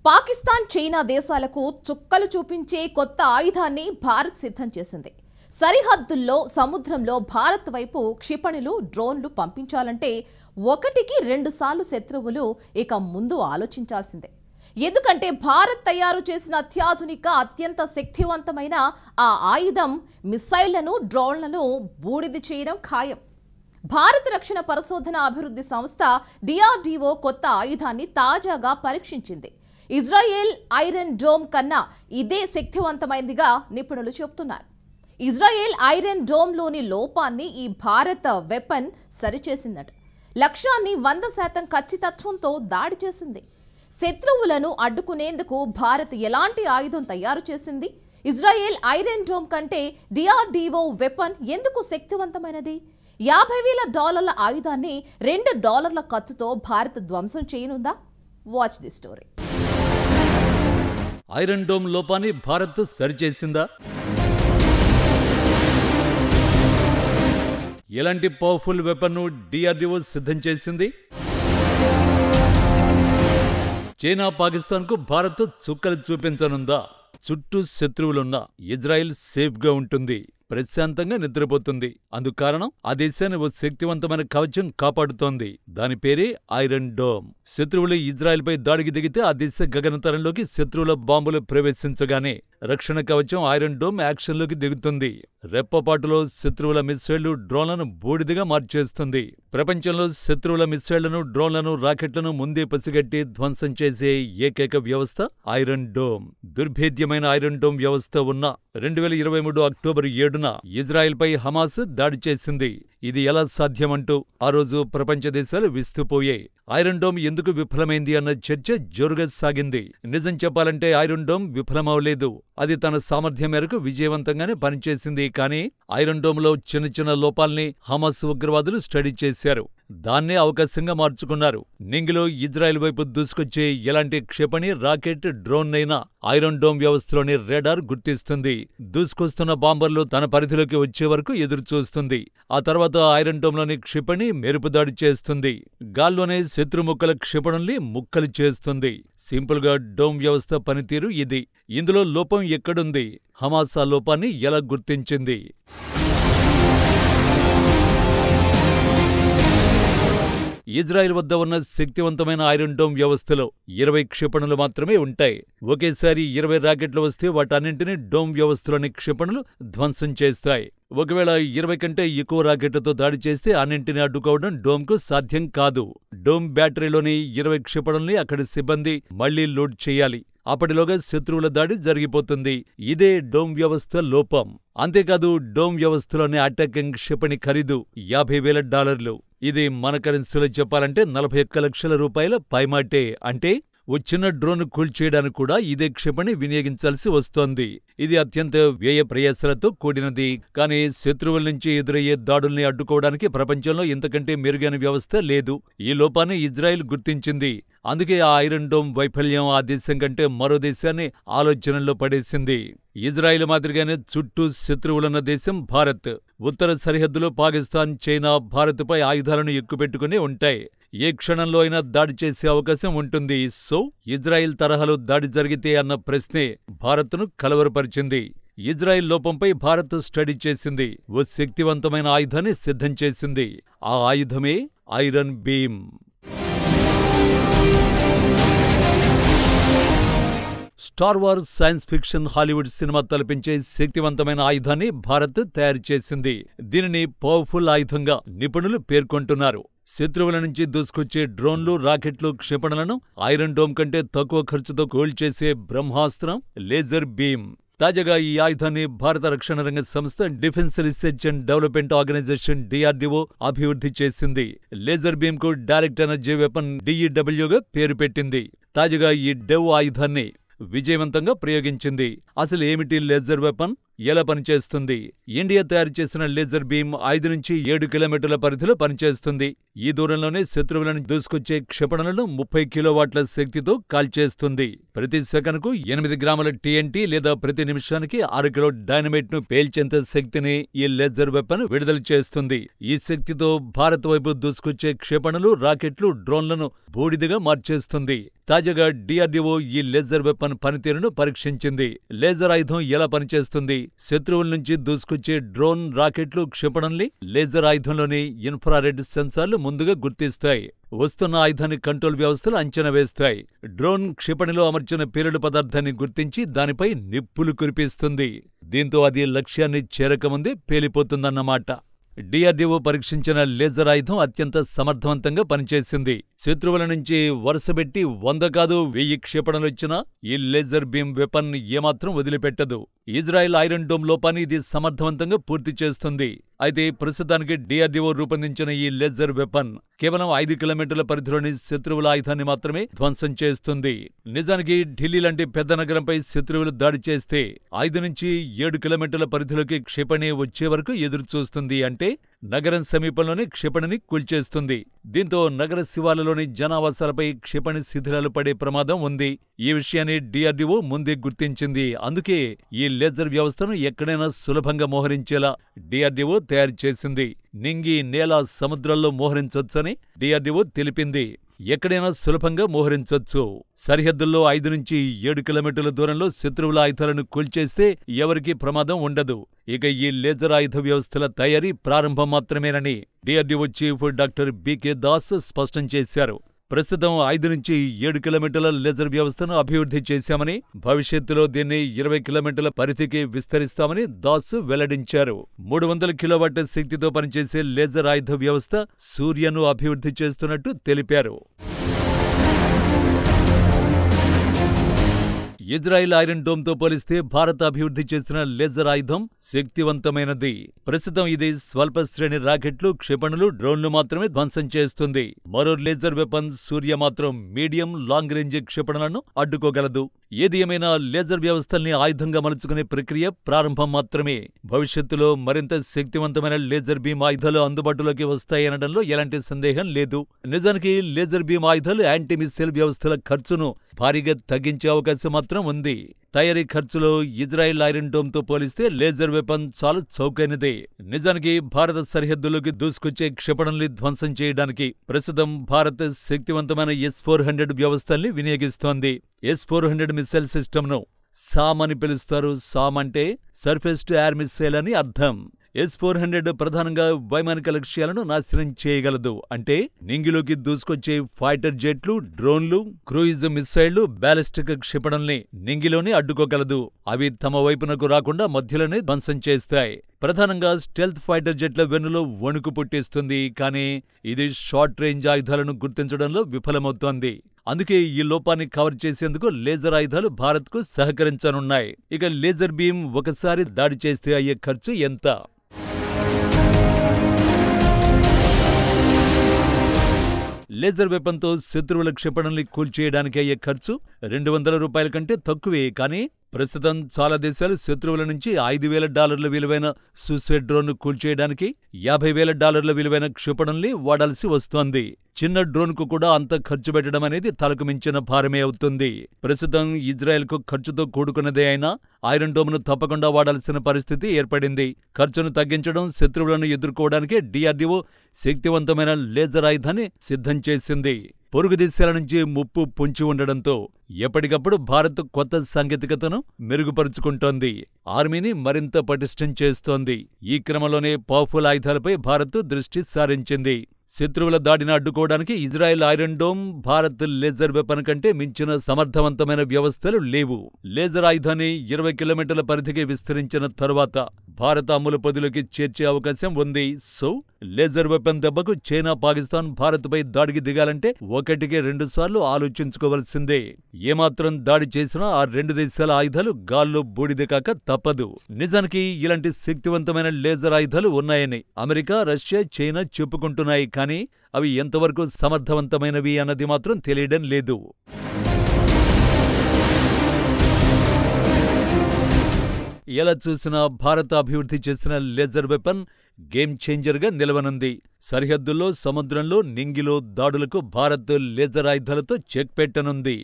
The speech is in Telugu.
పాకిస్తాన్, చైనా దేశాలకు చుక్కలు చూపించే కొత్త ఆయుధాన్ని భారత్ సిద్ధం చేసింది. సరిహద్దుల్లో, సముద్రంలో భారత్ వైపు క్షిపణులు, డ్రోన్లు పంపించాలంటే ఒకటికి 2 సార్లు శత్రువులు ఇక ముందు ఆలోచించాల్సిందే. ఎందుకంటే భారత్ తయారు చేసిన అత్యాధునిక, అత్యంత శక్తివంతమైన ఆ ఆయుధం మిసైళ్లను, డ్రోన్లను బూడిద చేయడం ఖాయం. భారత రక్షణ పరిశోధన అభివృద్ధి సంస్థ DRDO కొత్త ఆయుధాన్ని తాజాగా పరీక్షించింది. ఇజ్రాయెల్ ఐరన్ డోమ్ కన్నా ఇదే శక్తివంతమైనదిగా నిపుణులు చెబుతున్నారు. ఇజ్రాయెల్ ఐరన్ డోమ్లోని లోపాన్ని ఈ భారత వెపన్ సరిచేసిందట. లక్ష్యాన్ని 100% ఖచ్చితత్వంతో దాడి చేసింది. శత్రువులను అడ్డుకునేందుకు భారత్ ఎలాంటి ఆయుధం తయారు చేసింది? ఇజ్రాయెల్ ఐరన్ డోమ్ కంటే DRDO వెపన్ ఎందుకు శక్తివంతమైనది? $50,000 ఆయుధాన్ని $2 ఖర్చుతో భారత్ ధ్వంసం చేయనుందా? Watch the story. Iron dome లోపాన్ని భారత్ సరిచేసిందా? ఎలాంటి పవర్ఫుల్ వెపన్ను DRDO సిద్ధం చేసింది? చైనా, పాకిస్తాన్కు భారత్ చుక్కలు చూపించనుందా? చుట్టూ శత్రువులున్నా ఇజ్రాయెల్ సేఫ్గా ఉంటుంది, ప్రశాంతంగా నిద్రపోతుంది. అందుకారణం ఆ దేశాన్ని ఓ శక్తివంతమైన కవచం కాపాడుతోంది. దాని పేరే ఐరన్ డోమ్. శత్రువులు ఇజ్రాయెల్పై దాడికి దిగితే ఆ దేశ గగనతలంలోకి శత్రువుల బాంబులు ప్రవేశించగానే రక్షణ కవచం ఐరన్ డోమ్ యాక్షన్లోకి దిగుతుంది. రెప్పపాటులో శత్రువుల మిస్సైళ్లు, డ్రోన్లను బూడిదగా మార్చేస్తుంది. ప్రపంచంలో శత్రువుల మిస్సైళ్లను, డ్రోన్లను, రాకెట్లను ముందే పసిగట్టి ధ్వంసం చేసే ఏకైక వ్యవస్థ ఐరన్ డోమ్. దుర్భేద్యమైన ఐరన్ డోమ్ వ్యవస్థ ఉన్న 2023 అక్టోబర్ 7న ఇజ్రాయెల్పై హమాస్ దాడి చేసింది. ఇది ఎలా సాధ్యమంటూ ఆ రోజు ప్రపంచ దేశాలు విస్తుపోయాయి. ఐరన్ డోమ్ ఎందుకు విఫలమైంది అన్న చర్చ జోరుగా సాగింది. నిజం చెప్పాలంటే ఐరన్ డోమ్ విఫలమవలేదు. అది తన సామర్థ్యం మేరకు విజయవంతంగానే పనిచేసింది. కానీ ఐరన్ డోమ్లో చిన్న చిన్న లోపాల్ని హమాస్ ఉగ్రవాదులు స్టడీ చేశారు. దాన్నే అవకాశంగా మార్చుకున్నారు. నింగిలో ఇజ్రాయెల్ వైపు దూసుకొచ్చే ఎలాంటి క్షిపణి, రాకెట్, డ్రోన్ అయినా ఐరన్ డోమ్ వ్యవస్థలోని రాడార్ గుర్తిస్తుంది. దూసుకొస్తున్న బాంబర్లు తన పరిధిలోకి వచ్చే వరకు ఎదురుచూస్తుంది. ఆ తర్వాత ఐరన్ డోమ్లోని క్షిపణి మెరుపుదాడి చేస్తుంది. గాల్లోనే శత్రుముక్కల క్షిపణుల్ని ముక్కలు చేస్తుంది. సింపుల్గా డోమ్ వ్యవస్థ పనితీరు ఇది. ఇందులో లోపం ఎక్కడుంది? హమాస్ ఆ లోపాన్ని ఎలా గుర్తించింది? ఇజ్రాయెల్ వద్ద ఉన్న శక్తివంతమైన ఐరన్ డోమ్ వ్యవస్థలో 20 క్షిపణులు మాత్రమే ఉంటాయి. ఒకేసారి 20 రాకెట్లు వస్తే వాటన్నింటినీ డోమ్ వ్యవస్థలోని క్షిపణులు ధ్వంసం చేస్తాయి. ఒకవేళ 20 కంటే ఎక్కువ రాకెట్లతో దాడి చేస్తే అన్నింటినీ అడ్డుకోవడం డోమ్కు సాధ్యం కాదు. డోమ్ బ్యాటరీలోని 20 క్షిపణుల్ని అక్కడి సిబ్బంది మళ్లీ లోడ్ చేయాలి. అప్పటిలోగా శత్రువుల దాడి జరిగిపోతుంది. ఇదే డోమ్ వ్యవస్థ లోపం. అంతేకాదు, డోమ్ వ్యవస్థలోని అటాకింగ్ క్షిపణి ఖరీదు $50,000. ఇది మన కరెన్సీలో చెప్పాలంటే 41 లక్షల రూపాయల పైమాటే. అంటే ఓ చిన్న డ్రోన్ కూల్చేయడానికి కూడా ఇదే క్షిపణి వినియోగించాల్సి వస్తోంది. ఇది అత్యంత వ్యయ ప్రయాసాలతో కూడినది. కానీ శత్రువుల నుంచి ఎదురయ్యే దాడుల్ని అడ్డుకోవడానికి ప్రపంచంలో ఇంతకంటే మెరుగైన వ్యవస్థ లేదు. ఈ లోపాన్ని ఇజ్రాయెల్ గుర్తించింది. అందుకే ఆ ఐరన్ డోమ్ వైఫల్యం ఆ దేశం కంటే మరో దేశాన్ని ఆలోచనల్లో పడేసింది. ఇజ్రాయెల్ మాదిరిగానే చుట్టూ శత్రువులున్న దేశం భారత్. ఉత్తర సరిహద్దులో పాకిస్తాన్, చైనా భారత్పై ఆయుధాలను ఎక్కుపెట్టుకునే ఉంటాయి. ఏ క్షణంలో అయినా దాడి చేసే అవకాశం ఉంటుంది. సో ఇజ్రాయెల్ తరహాలో దాడి జరిగితే అన్న ప్రశ్నే భారత్ను కలవరపరిచింది. ఇజ్రాయెల్ లోపంపై భారత్ స్టడీ చేసింది. ఓ శక్తివంతమైన ఆయుధాన్ని సిద్ధం చేసింది. ఆ ఆయుధమే iron beam. Star Wars science fiction Hollywood cinema తలపించే శక్తివంతమైన ఆయుధాన్ని భారత్ తయారు చేసింది. దీనిని పవర్ఫుల్ ఆయుధంగా నిపుణులు పేర్కొంటున్నారు. శత్రువుల నుంచి దూసుకొచ్చే డ్రోన్లు, రాకెట్లు, క్షిపణులను ఐరన్ డోమ్ కంటే తక్కువ ఖర్చుతో కూల్చేసే బ్రహ్మాస్త్రం లేజర్ బీమ్. తాజాగా ఈ ఆయుధాన్ని భారత రక్షణ రంగ సంస్థ defence research and development organisation DRDO అభివృద్ధి చేసింది. లేజర్ బీమ్ కు డైరెక్ట్ ఎనర్జీ వెపన్ DEW గా పేరు పెట్టింది. తాజాగా ఈ డెవ్ ఆయుధాన్ని విజయవంతంగా ప్రయోగించింది. అసలు ఏమిటి లేజర్ వెపన్? ఎలా పనిచేస్తుంది? ఇండియా తయారు చేసిన లేజర్ బీమ్ 5 నుంచి 7 కిలోమీటర్ల పరిధిలో పనిచేస్తుంది. ఈ దూరంలోనే శత్రువులను దూసుకొచ్చే క్షిపణులను 30 కిలోవాట్ల శక్తితో కాల్చేస్తుంది. ప్రతి సెకనుకు 8 గ్రాముల TNT లేదా ప్రతి నిమిషానికి 6 కిలో డైనమైట్ ను పేల్చేంత శక్తిని ఈ లేజర్ వెపన్ విడుదల చేస్తుంది. ఈ శక్తితో భారత్ వైపు దూసుకొచ్చే క్షిపణులు, రాకెట్లు, డ్రోన్లను బూడిదగా మార్చేస్తుంది. తాజాగా DRDO ఈ లేజర్ వెపన్ పనితీరును పరీక్షించింది. లేజర్ ఆయుధం ఎలా పనిచేస్తుంది? శత్రువుల నుంచి దూసుకొచ్చే డ్రోన్, రాకెట్లు, క్షిపణుల్ని లేజర్ ఆయుధంలోని ఇన్ఫ్రారెడ్ సెన్సార్లు ముందుగా గుర్తిస్తాయి. వస్తున్న ఆయుధాన్ని కంట్రోల్ వ్యవస్థలు అంచనా వేస్తాయి. డ్రోన్ క్షిపణిలో అమర్చిన పేలుడు పదార్థాన్ని గుర్తించి దానిపై నిప్పులు కురిపిస్తుంది. దీంతో అది లక్ష్యాన్ని చేరకముందే పేలిపోతుందన్నమాట. DRDO పరీక్షించిన లేజర్ ఆయుధం అత్యంత సమర్థవంతంగా పనిచేసింది. శత్రువుల నుంచి వరుసబెట్టి 100 కాదు 1000 క్షిపణులు ఇచ్చినా ఈ లేజర్ బీమ్ వెపన్ ఏమాత్రం వదిలిపెట్టదు. ఇజ్రాయెల్ ఐరన్ డోమ్ లోపాన్ని ఇది సమర్థవంతంగా పూర్తి చేస్తుంది. అయితే ప్రస్తుతానికి DRDO రూపొందించిన ఈ లేజర్ వెపన్ కేవలం 5 కిలోమీటర్ల పరిధిలోని శత్రువుల ఆయుధాన్ని మాత్రమే ధ్వంసం చేస్తుంది. నిజానికి ఢిల్లీ లాంటి పెద్ద నగరంపై శత్రువులు దాడి చేస్తే 5 నుంచి 7 కిలోమీటర్ల పరిధిలోకి క్షిపణి వచ్చే వరకు ఎదురుచూస్తుంది. అంటే నగరం సమీపంలోనే క్షిపణిని కూల్చేస్తుంది. దీంతో నగర శివార్లలోని జనావాసాలపై క్షిపణి శిథిలాలు పడే ప్రమాదం ఉంది. ఈ విషయాన్ని DRDO ముందే గుర్తించింది. అందుకే ఈ లేజర్ వ్యవస్థను ఎక్కడైనా సులభంగా మోహరించేలా DRDO తయారు చేసింది. నింగి, నేల, సముద్రాల్లో మోహరించొచ్చని DRDO తెలిపింది. ఎక్కడైనా సులభంగా మోహరించొచ్చు. సరిహద్దుల్లో 5 నుంచి 7 కిలోమీటర్ల దూరంలో శత్రువుల ఆయుధాలను కూల్చేస్తే ఎవరికీ ప్రమాదం ఉండదు. ఇక ఈ లేజర్ ఆయుధ వ్యవస్థల తయారీ ప్రారంభం మాత్రమేనని DRDO chief doctor BK Das స్పష్టం చేశారు. ప్రస్తుతం 5 నుంచి 7 కిలోమీటర్ల లేజర్ వ్యవస్థను అభివృద్ధి చేశామని, భవిష్యత్తులో దీన్ని 20 కిలోమీటర్ల పరిధికి విస్తరిస్తామని దాస్ వెల్లడించారు. 300 కిలోవాట్ శక్తితో పనిచేసే లేజర్ ఆయుధ వ్యవస్థ సూర్యను అభివృద్ధి చేస్తున్నట్టు తెలిపారు. ఇజ్రాయెల్ ఐరన్ డోమ్తో పోలిస్తే భారత్ అభివృద్ధి చేసిన లేజర్ ఆయుధం శక్తివంతమైనది. ప్రస్తుతం ఇది స్వల్ప శ్రేణి రాకెట్లు, క్షిపణులు, డ్రోన్లు మాత్రమే ధ్వంసం చేస్తుంది. మరో లేజర్ వెపన్ సూర్య మాత్రం మీడియం, లాంగ్ రేంజ్ క్షిపణులను అడ్డుకోగలదు. ఏది ఏమైనా లేజర్ వ్యవస్థల్ని ఆయుధంగా మలుచుకునే ప్రక్రియ ప్రారంభం మాత్రమే. భవిష్యత్తులో మరింత శక్తివంతమైన లేజర్ బీమ్ ఆయుధాలు అందుబాటులోకి వస్తాయనడంలో ఎలాంటి సందేహం లేదు. నిజానికి లేజర్ బీమ్ ఆయుధాలు యాంటీ మిస్సైల్ వ్యవస్థల ఖర్చును భారీగా తగ్గించే అవకాశం మాత్రం ఉంది. తయారీ ఖర్చులో ఇజ్రాయెల్ ఐరన్ డోమ్తో పోలిస్తే లేజర్ వెపన్ చాలా చౌకైనదే. నిజానికి భారత సరిహద్దులోకి దూసుకొచ్చే క్షిపణుల్ని ధ్వంసం చేయడానికి ప్రస్తుతం భారత్ శక్తివంతమైన S-400 వ్యవస్థల్ని వినియోగిస్తోంది. S-400 మిస్సైల్ సిస్టమ్ను సామ్ అని పిలుస్తారు. సామ్ అంటే సర్ఫేస్ టు ఎయిర్ మిస్సైల్ అని అర్థం. S-400 ప్రధానంగా వైమానిక లక్ష్యాలను నాశనం చేయగలదు. అంటే నింగిలోకి దూసుకొచ్చే ఫైటర్ జెట్లు, డ్రోన్లు, క్రూయిజ్ మిస్సైళ్లు, బ్యాలిస్టిక్ క్షిపణుల్ని నింగిలోనే అడ్డుకోగలదు. అవి తమ వైపునకు రాకుండా మధ్యలోనే ధ్వంసం చేస్తాయి. ప్రధానంగా స్టెల్త్ ఫైటర్ జెట్ల వెన్నులో వణుకు పుట్టిస్తుంది. కానీ ఇది షార్ట్ రేంజ్ ఆయుధాలను గుర్తించడంలో విఫలమవుతోంది. అందుకే ఈ లోపాన్ని కవర్ చేసేందుకు లేజర్ ఆయుధాలు భారత్కు సహకరించనున్నాయి. ఇక లేజర్ బీమ్ ఒకసారి దాడి చేస్తే అయ్యే ఖర్చు ఎంత? లేజర్ వెపన్తో శత్రువుల క్షిపణుల్ని కూల్చేయడానికి అయ్యే ఖర్చు $200 కంటే తక్కువే. కానీ ప్రస్తుతం చాలా దేశాలు శత్రువుల నుంచి $5,000 విలువైన సూసైడ్ డ్రోన్ను కూల్చేయడానికి $50,000 విలువైన క్షిపణుల్ని వాడాల్సి వస్తోంది. చిన్న డ్రోన్కు కూడా అంత ఖర్చు పెట్టడం అనేది తలకు మించిన భారమే అవుతుంది. ప్రస్తుతం ఇజ్రాయెల్కు ఖర్చుతో కూడుకున్నదే అయినా ఐరన్ డోమ్ను తప్పకుండా వాడాల్సిన పరిస్థితి ఏర్పడింది. ఖర్చును తగ్గించడం, శత్రువులను ఎదుర్కోవడానికే DRDO శక్తివంతమైన లేజర్ ఆయుధాన్ని సిద్ధం చేసింది. పొరుగు దేశాల నుంచి ముప్పు పొంచి ఉండడంతో ఎప్పటికప్పుడు భారత్ కొత్త సాంకేతికతను మెరుగుపరుచుకుంటోంది. ఆర్మీని మరింత పటిష్టం చేస్తోంది. ఈ క్రమంలోనే పవర్ఫుల్ ఆయుధాలపై భారత్ దృష్టి సారించింది. శత్రువుల దాడిని అడ్డుకోవడానికి Israel iron dome, Bharat laser weapon కంటే మించిన సమర్థవంతమైన వ్యవస్థలు లేవు. లేజర్ ఆయుధాన్ని 20 కిలోమీటర్ల పరిధికి విస్తరించిన తరువాత భారత అమ్ముల పొదిలోకి చేర్చే అవకాశం ఉంది. సో లేజర్ వెపన్ దెబ్బకు చైనా, పాకిస్తాన్ భారత్పై దాడికి దిగాలంటే 1కి 2 సార్లు ఆలోచించుకోవాల్సిందే. ఏమాత్రం దాడి చేసినా ఆ 2 దేశాల ఆయుధాలు గాల్లో బూడిద కాక తప్పదు. నిజానికి ఇలాంటి శక్తివంతమైన లేజర్ ఆయుధాలు ఉన్నాయని అమెరికా, రష్యా, చైనా చెప్పుకుంటున్నాయి. కానీ అవి ఎంతవరకు సమర్థవంతమైనవి అన్నది మాత్రం తెలియడం లేదు. ఎలా చూసినా భారత్ అభివృద్ధి చేసిన లేజర్ వెపన్ గేమ్ చేంజర్గా నిలవనుంది. సరిహద్దుల్లో, సముద్రంలో, నింగిలో దాడులకు భారత్ లేజర్ ఆయుధాలతో చెక్ పెట్టనుంది.